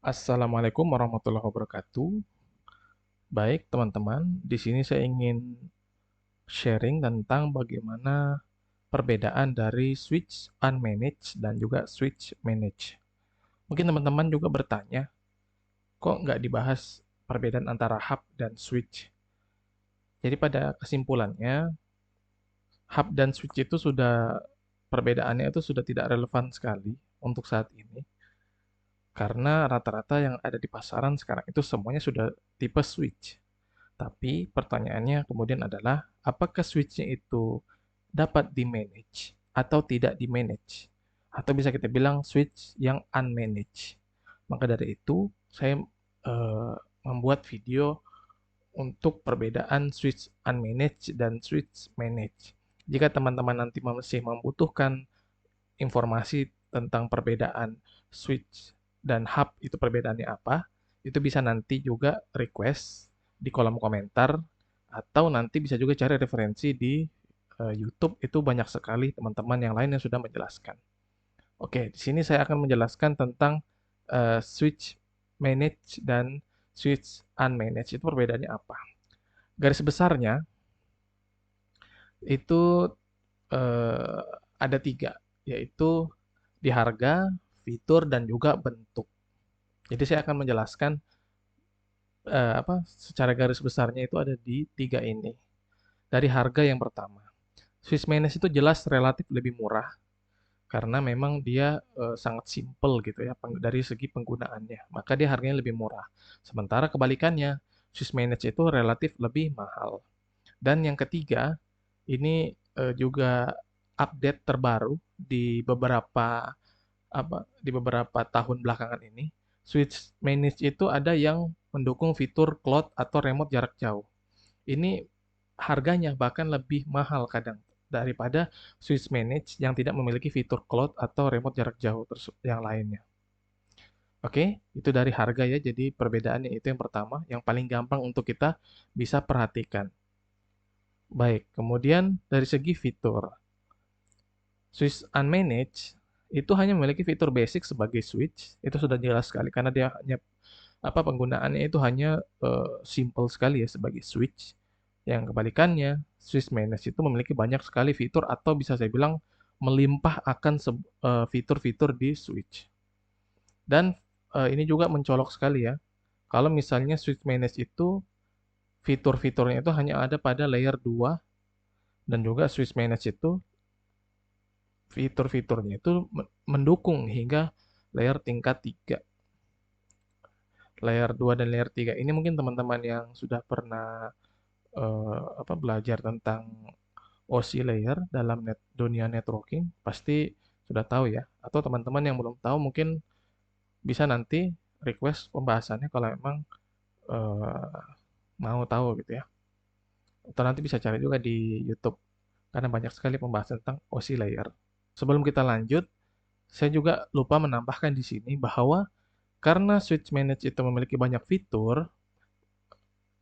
Assalamualaikum warahmatullahi wabarakatuh. Baik, teman-teman, di sini saya ingin sharing tentang bagaimana perbedaan dari switch unmanaged dan juga switch managed. Mungkin teman-teman juga bertanya, kok nggak dibahas perbedaan antara hub dan switch? Jadi pada kesimpulannya, hub dan switch itu perbedaannya itu sudah tidak relevan sekali untuk saat ini. Karena rata-rata yang ada di pasaran sekarang itu semuanya sudah tipe switch. Tapi pertanyaannya kemudian adalah, apakah switch-nya itu dapat di-manage atau tidak di-manage? Atau bisa kita bilang switch yang unmanaged. Maka dari itu, saya eh, membuat video untuk perbedaan switch unmanaged dan switch managed. Jika teman-teman nanti masih membutuhkan informasi tentang perbedaan switch dan hub itu perbedaannya apa, itu bisa nanti juga request di kolom komentar atau nanti bisa juga cari referensi di YouTube, itu banyak sekali teman-teman yang lain yang sudah menjelaskan. Oke, di sini saya akan menjelaskan tentang switch manage dan switch unmanaged itu perbedaannya apa. Garis besarnya itu eh, ada tiga, yaitu di harga, fitur, dan juga bentuk. Jadi saya akan menjelaskan secara garis besarnya itu ada di tiga ini. Dari harga yang pertama, Swiss Mayonnaise itu jelas relatif lebih murah karena memang dia sangat simple gitu ya dari segi penggunaannya. Maka dia harganya lebih murah. Sementara kebalikannya, Swiss Mayonnaise itu relatif lebih mahal. Dan yang ketiga, ini juga update terbaru di beberapa tahun belakangan ini, switch manage itu ada yang mendukung fitur cloud atau remote jarak jauh. Ini harganya bahkan lebih mahal kadang daripada switch manage yang tidak memiliki fitur cloud atau remote jarak jauh yang lainnya. Oke, itu dari harga ya. Jadi perbedaannya itu yang pertama, yang paling gampang untuk kita bisa perhatikan. Baik, kemudian dari segi fitur. Switch unmanaged itu hanya memiliki fitur basic sebagai switch, itu sudah jelas sekali karena dia hanya penggunaannya itu hanya simple sekali ya sebagai switch. Yang kebalikannya, switch managed itu memiliki banyak sekali fitur atau bisa saya bilang melimpah akan fitur-fitur di switch. Dan ini juga mencolok sekali ya. Kalau misalnya switch managed itu fitur-fiturnya itu hanya ada pada layer 2 dan juga switch managed itu fitur-fiturnya itu mendukung hingga layer tingkat 3. Layer 2 dan layer 3 ini mungkin teman-teman yang sudah pernah belajar tentang OSI layer dalam dunia networking pasti sudah tahu ya. Atau teman-teman yang belum tahu mungkin bisa nanti request pembahasannya kalau memang eh, mau tahu gitu ya. Atau nanti bisa cari juga di YouTube karena banyak sekali pembahasan tentang OSI layer. Sebelum kita lanjut, saya juga lupa menambahkan di sini bahwa karena Switch Manage itu memiliki banyak fitur,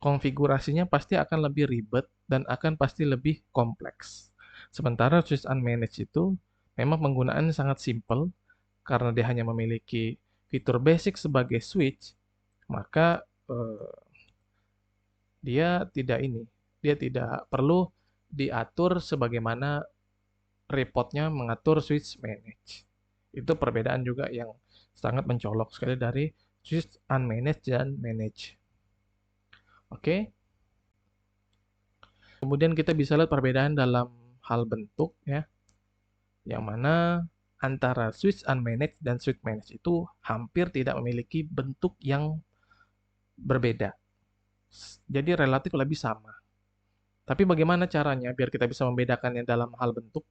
konfigurasinya pasti akan lebih ribet dan akan pasti lebih kompleks. Sementara Switch Unmanaged itu memang penggunaannya sangat simple karena dia hanya memiliki fitur basic sebagai switch, maka dia tidak perlu diatur sebagaimana repotnya mengatur switch manage. Itu perbedaan juga yang sangat mencolok sekali dari switch unmanaged dan manage. Oke, kemudian kita bisa lihat perbedaan dalam hal bentuk ya, yang mana antara switch unmanaged dan switch managed itu hampir tidak memiliki bentuk yang berbeda. Jadi relatif lebih sama. Tapi bagaimana caranya biar kita bisa membedakannya dalam hal bentuk?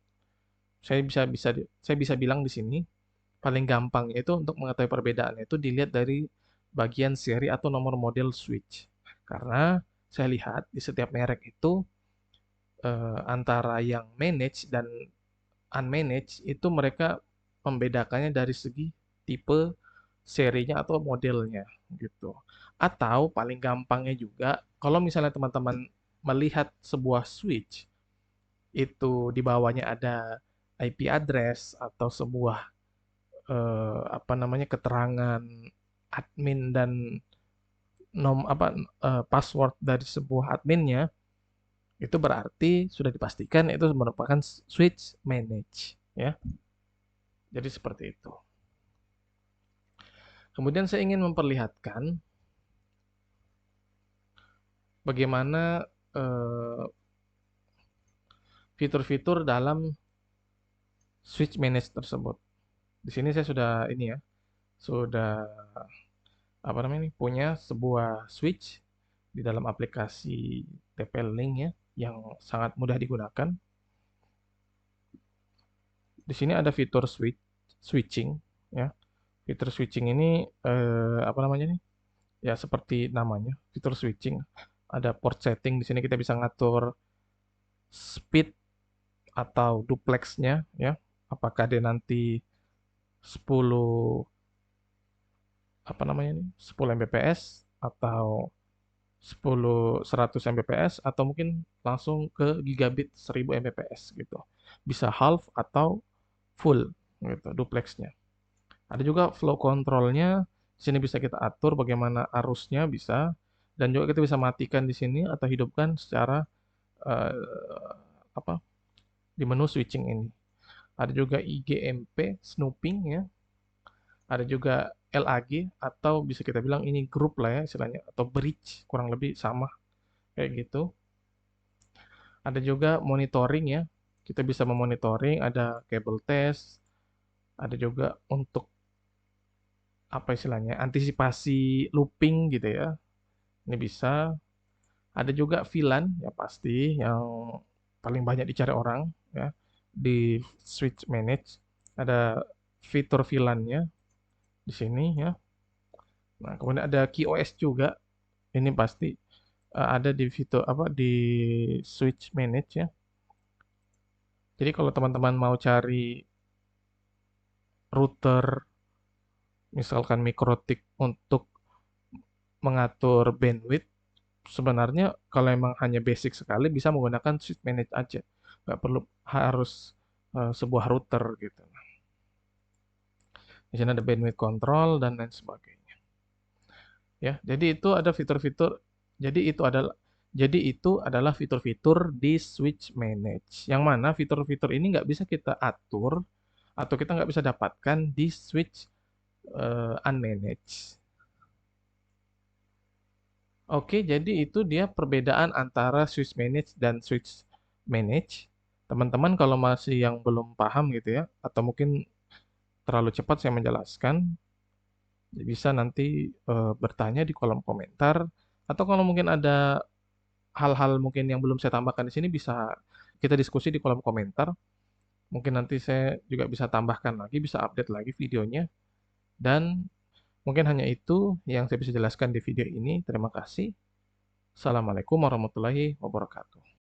Saya bisa bisa saya bisa bilang di sini paling gampang itu untuk mengetahui perbedaannya itu dilihat dari bagian seri atau nomor model switch. Karena saya lihat di setiap merek itu antara yang manage dan unmanaged itu mereka membedakannya dari segi tipe serinya atau modelnya gitu. Atau paling gampangnya juga kalau misalnya teman-teman melihat sebuah switch itu di bawahnya ada IP address atau sebuah keterangan admin dan password dari sebuah adminnya, itu berarti sudah dipastikan itu merupakan switch manage, ya. Jadi seperti itu. Kemudian saya ingin memperlihatkan bagaimana eh, fitur-fitur dalam switch manage tersebut. Di sini saya sudah ini ya, sudah apa namanya ini, punya sebuah switch di dalam aplikasi TP-Link ya, yang sangat mudah digunakan. Di sini ada fitur switching ya. Fitur switching ini apa namanya nih? Ya seperti namanya, fitur switching. Ada port setting di sini kita bisa ngatur speed atau duplexnya ya. Apakah dia nanti 10 apa namanya nih? 10 Mbps atau 100 Mbps atau mungkin langsung ke gigabit 1000 Mbps gitu. Bisa half atau full gitu duplexnya. Ada juga flow controlnya. Di sini bisa kita atur bagaimana arusnya bisa, dan juga kita bisa matikan di sini atau hidupkan secara eh, apa di menu switching ini. Ada juga IGMP snooping ya. Ada juga LAG atau bisa kita bilang ini grup lah ya istilahnya, atau bridge, kurang lebih sama kayak gitu. Ada juga monitoring ya. Kita bisa memonitoring, ada cable test, ada juga untuk apa istilahnya, antisipasi looping gitu ya. Ini bisa. Ada juga VLAN ya pasti yang paling banyak dicari orang ya di switch manage. Ada fitur VLAN-nya di sini ya. Nah, kemudian ada QoS juga. Ini pasti ada di fitur apa di switch manage ya. Jadi kalau teman-teman mau cari router misalkan mikrotik untuk mengatur bandwidth, sebenarnya kalau emang hanya basic sekali bisa menggunakan switch manage aja. Nggak perlu harus sebuah router gitu. Di sini ada bandwidth control dan lain sebagainya. Ya, jadi itu adalah fitur-fitur di switch manage. Yang mana fitur-fitur ini nggak bisa kita atur atau kita nggak bisa dapatkan di switch unmanaged. Oke, jadi itu dia perbedaan antara switch manage dan switch manage. Teman-teman kalau masih yang belum paham gitu ya, atau mungkin terlalu cepat saya menjelaskan, bisa nanti bertanya di kolom komentar. Atau kalau mungkin ada hal-hal mungkin yang belum saya tambahkan di sini, bisa kita diskusi di kolom komentar. Mungkin nanti saya juga bisa tambahkan lagi, bisa update lagi videonya. Dan mungkin hanya itu yang saya bisa jelaskan di video ini. Terima kasih. Assalamualaikum warahmatullahi wabarakatuh.